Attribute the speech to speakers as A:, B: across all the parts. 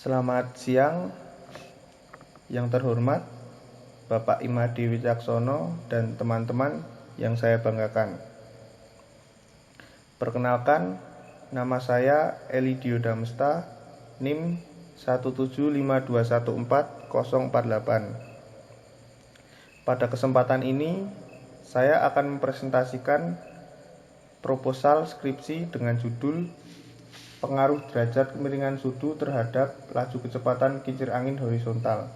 A: Selamat siang yang terhormat Bapak Imadi Wicaksono dan teman-teman yang saya banggakan. Perkenalkan, nama saya Elidio Damesta, NIM 175214048. Pada kesempatan ini, saya akan mempresentasikan proposal skripsi dengan judul Pengaruh derajat kemiringan sudu terhadap laju kecepatan kincir angin horizontal.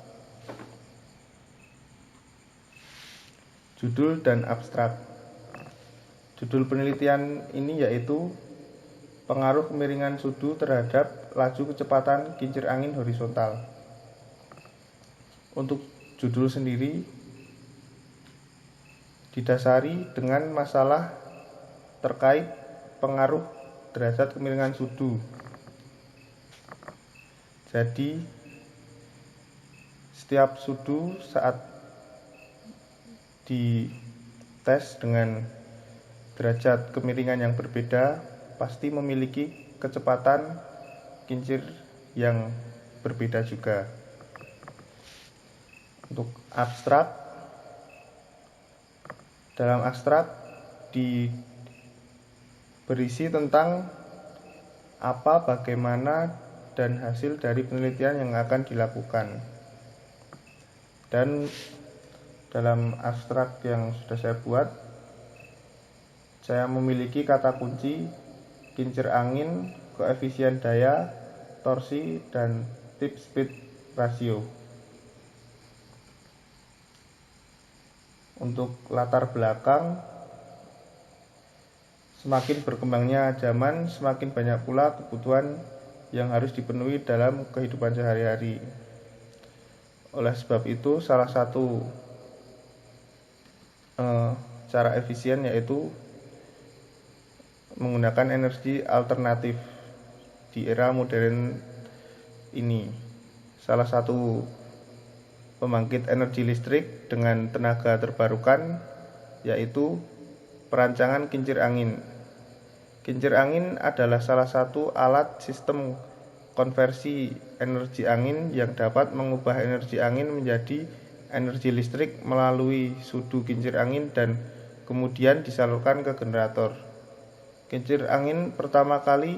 A: Judul dan abstrak. Judul penelitian ini yaitu Pengaruh kemiringan sudu terhadap laju kecepatan kincir angin horizontal. Untuk judul sendiri didasari dengan masalah terkait pengaruh derajat kemiringan sudu. Jadi setiap sudu saat dites dengan derajat kemiringan yang berbeda pasti memiliki kecepatan kincir yang berbeda juga. Untuk abstrak, dalam abstrak berisi tentang apa, bagaimana, dan hasil dari penelitian yang akan dilakukan. Dan dalam abstrak yang sudah saya buat, saya memiliki kata kunci kincir angin, koefisien daya, torsi, dan tip speed ratio. Untuk latar belakang, semakin berkembangnya zaman, semakin banyak pula kebutuhan yang harus dipenuhi dalam kehidupan sehari-hari. Oleh sebab itu, salah satu cara efisien yaitu menggunakan energi alternatif di era modern ini. Salah satu pembangkit energi listrik dengan tenaga terbarukan yaitu perancangan kincir angin. Kincir angin adalah salah satu alat sistem konversi energi angin yang dapat mengubah energi angin menjadi energi listrik melalui sudu kincir angin dan kemudian disalurkan ke generator. Kincir angin pertama kali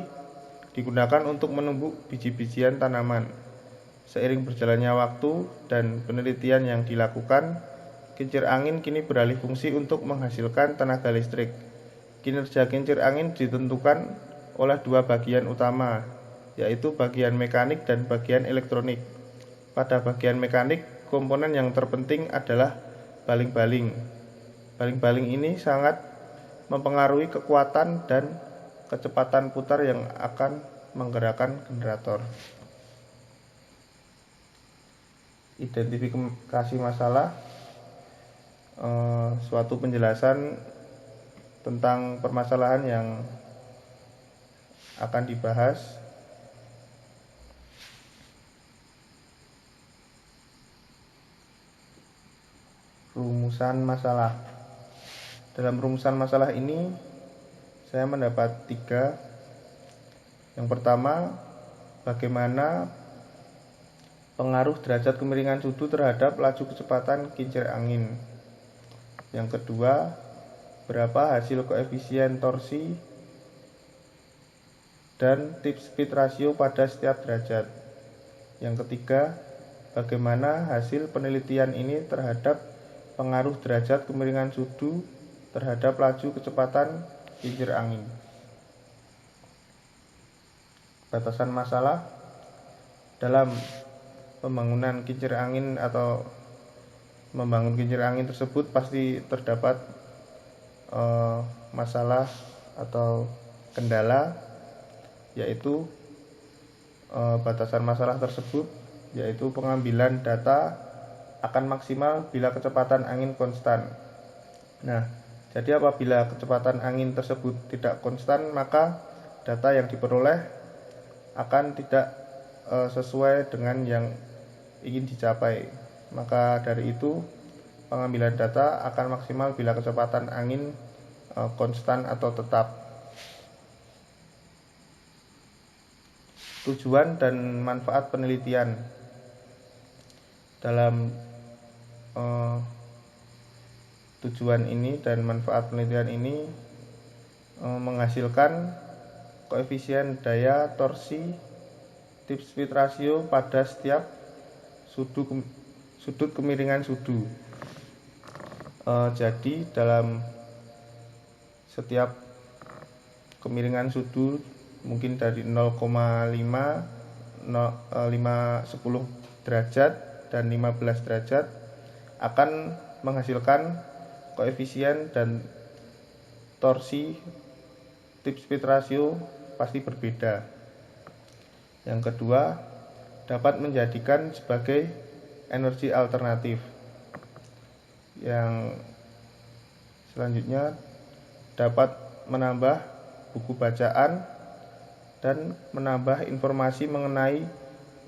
A: digunakan untuk menumbuk biji-bijian tanaman. Seiring berjalannya waktu dan penelitian yang dilakukan, kincir angin kini beralih fungsi untuk menghasilkan tenaga listrik. Kinerja kincir angin ditentukan oleh dua bagian utama, yaitu bagian mekanik dan bagian elektronik. Pada bagian mekanik, komponen yang terpenting adalah baling-baling. Baling-baling ini sangat mempengaruhi kekuatan dan kecepatan putar yang akan menggerakkan generator. Identifikasi masalah, suatu penjelasan tentang permasalahan yang akan dibahas. Rumusan masalah. Dalam rumusan masalah ini saya mendapat 3. Yang pertama, bagaimana pengaruh derajat kemiringan sudu terhadap laju kecepatan kincir angin. Yang kedua, berapa hasil koefisien torsi dan tip speed ratio pada setiap derajat. Yang ketiga, bagaimana hasil penelitian ini terhadap pengaruh derajat kemiringan sudu terhadap laju kecepatan kincir angin. Batasan masalah dalam pembangunan kincir angin atau membangun kincir angin tersebut pasti terdapat masalah atau kendala, yaitu batasan masalah tersebut yaitu pengambilan data akan maksimal bila kecepatan angin konstan. Nah, jadi apabila kecepatan angin tersebut tidak konstan, maka data yang diperoleh akan tidak sesuai dengan yang ingin dicapai. Maka dari itu pengambilan data akan maksimal bila kecepatan angin konstan atau tetap. Tujuan dan manfaat penelitian. Dalam tujuan ini dan manfaat penelitian ini menghasilkan koefisien daya torsi tip-speed ratio pada setiap sudut kemiringan sudu. Jadi dalam setiap kemiringan sudu mungkin dari 0,5, 10 derajat dan 15 derajat akan menghasilkan koefisien dan torsi tip speed ratio pasti berbeda. Yang kedua, dapat menjadikan sebagai energi alternatif. Yang selanjutnya dapat menambah buku bacaan dan menambah informasi mengenai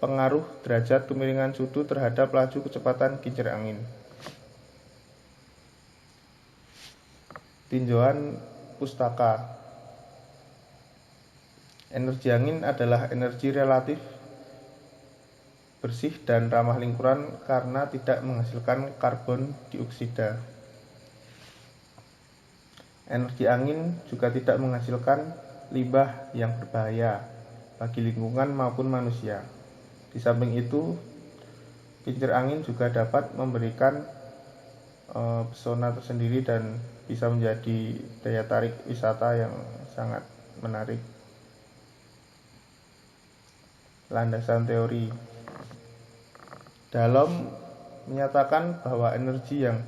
A: pengaruh derajat kemiringan sudu terhadap laju kecepatan kincir angin. Tinjauan pustaka. Energi angin adalah energi relatif bersih dan ramah lingkungan karena tidak menghasilkan karbon dioksida. Energi angin juga tidak menghasilkan limbah yang berbahaya bagi lingkungan maupun manusia. Di samping itu, kincir angin juga dapat memberikan pesona tersendiri dan bisa menjadi daya tarik wisata yang sangat menarik. Landasan teori. Dalam menyatakan bahwa energi yang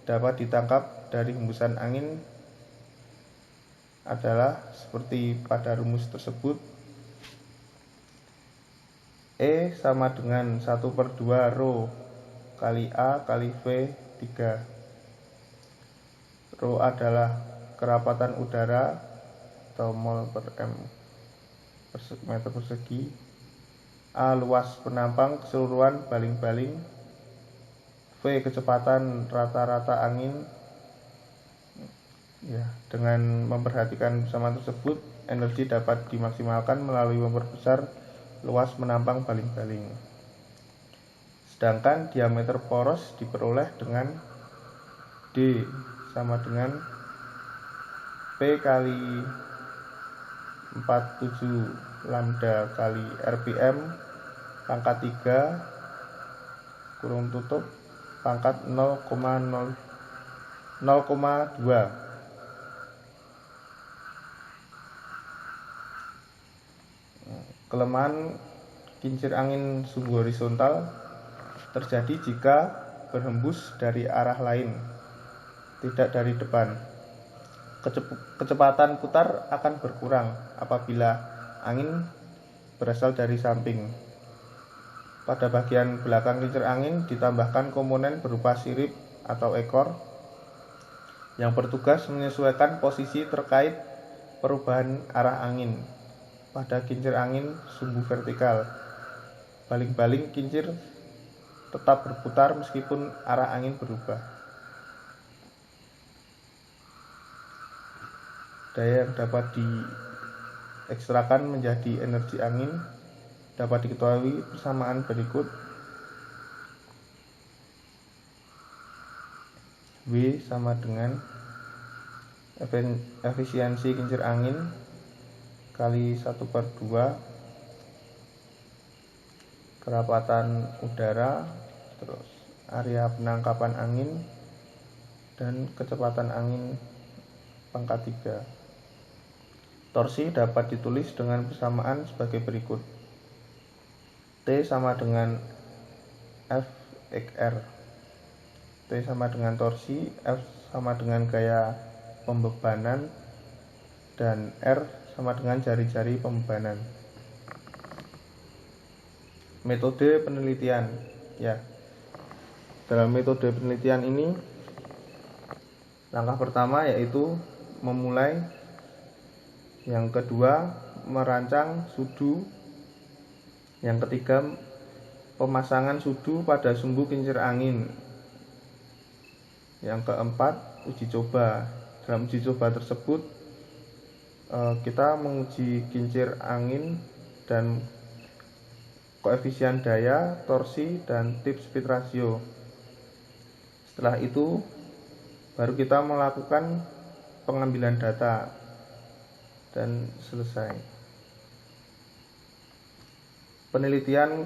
A: dapat ditangkap dari hembusan angin adalah seperti pada rumus tersebut. E sama dengan 1/2 rho kali A kali V 3. Rho adalah kerapatan udara atau mol per meter persegi. A luas penampang keseluruhan baling-baling. V kecepatan rata-rata angin. Ya, dengan memperhatikan persamaan tersebut, energi dapat dimaksimalkan melalui memperbesar luas menampang baling-baling. Sedangkan diameter poros diperoleh dengan D sama dengan P kali 47 lambda kali RPM pangkat 3 kurung tutup pangkat 0,2. Kelemahan kincir angin sumbu horizontal terjadi jika berhembus dari arah lain, tidak dari depan. Kecepatan putar akan berkurang apabila angin berasal dari samping. Pada bagian belakang kincir angin ditambahkan komponen berupa sirip atau ekor yang bertugas menyesuaikan posisi terkait perubahan arah angin. Pada kincir angin sumbu vertikal, baling-baling kincir tetap berputar meskipun arah angin berubah. Daya yang dapat diekstrakan menjadi energi angin dapat diketahui persamaan berikut. W sama dengan efisiensi kincir angin kali 1/2 kerapatan udara, terus area penangkapan angin dan kecepatan angin pangkat 3. Torsi dapat ditulis dengan persamaan sebagai berikut. T sama dengan F R. T sama dengan torsi, F sama dengan gaya pembebanan, dan R sama dengan jari-jari pembebanan. Metode penelitian. Ya. Dalam metode penelitian ini, langkah pertama yaitu memulai. Yang kedua, merancang sudu. Yang ketiga, pemasangan sudu pada sumbu kincir angin. Yang keempat, uji coba. Dalam uji coba tersebut kita menguji kincir angin dan koefisien daya, torsi, dan tip speed ratio. Setelah itu baru kita melakukan pengambilan data dan selesai. Penelitian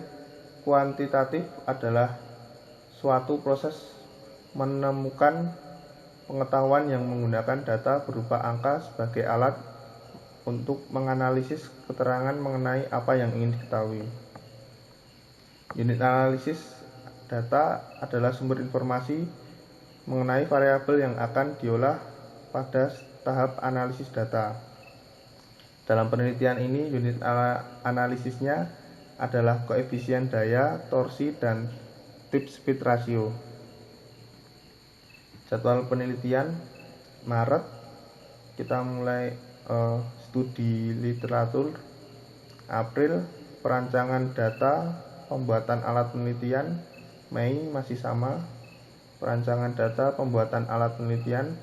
A: kuantitatif adalah suatu proses menemukan pengetahuan yang menggunakan data berupa angka sebagai alat untuk menganalisis keterangan mengenai apa yang ingin diketahui. Unit analisis data adalah sumber informasi mengenai variabel yang akan diolah pada tahap analisis data. Dalam penelitian ini, unit analisisnya adalah koefisien daya, torsi, dan tip speed ratio. Jadwal penelitian Maret, kita mulai studi literatur. April, perancangan data, pembuatan alat penelitian. Mei masih sama, perancangan data, pembuatan alat penelitian.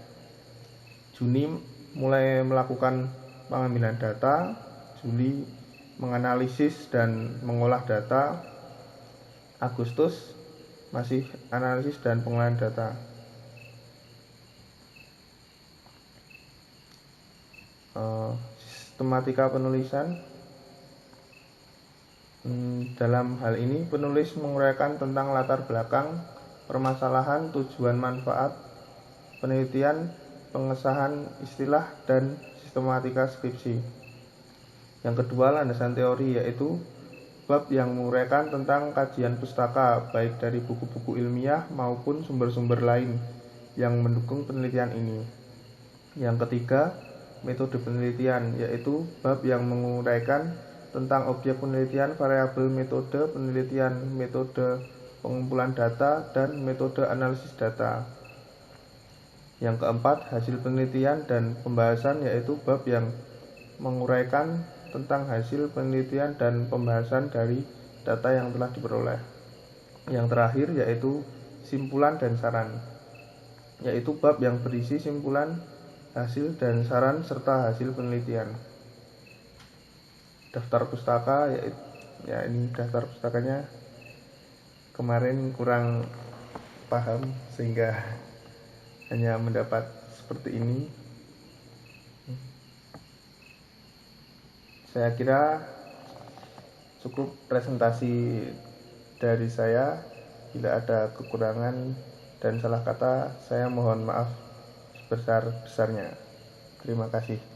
A: Juni mulai melakukan pengambilan data. Juli menganalisis dan mengolah data. Agustus masih analisis dan pengolahan data. Sistematika penulisan. Dalam hal ini penulis menguraikan tentang latar belakang, permasalahan, tujuan, manfaat penelitian, pengesahan istilah, dan sistematika skripsi. Yang kedua, landasan teori, yaitu bab yang menguraikan tentang kajian pustaka, baik dari buku-buku ilmiah maupun sumber-sumber lain yang mendukung penelitian ini. Yang ketiga, metode penelitian, yaitu bab yang menguraikan tentang objek penelitian, variabel metode penelitian, metode pengumpulan data, dan metode analisis data. Yang keempat, hasil penelitian dan pembahasan, yaitu bab yang menguraikan tentang hasil penelitian dan pembahasan dari data yang telah diperoleh. Yang terakhir yaitu simpulan dan saran, yaitu bab yang berisi simpulan, hasil, dan saran serta hasil penelitian. Daftar pustaka, ya ini daftar pustakanya kemarin kurang paham sehingga hanya mendapat seperti ini. Saya kira cukup presentasi dari saya. Bila ada kekurangan dan salah kata, saya mohon maaf sebesar-besarnya. Terima kasih.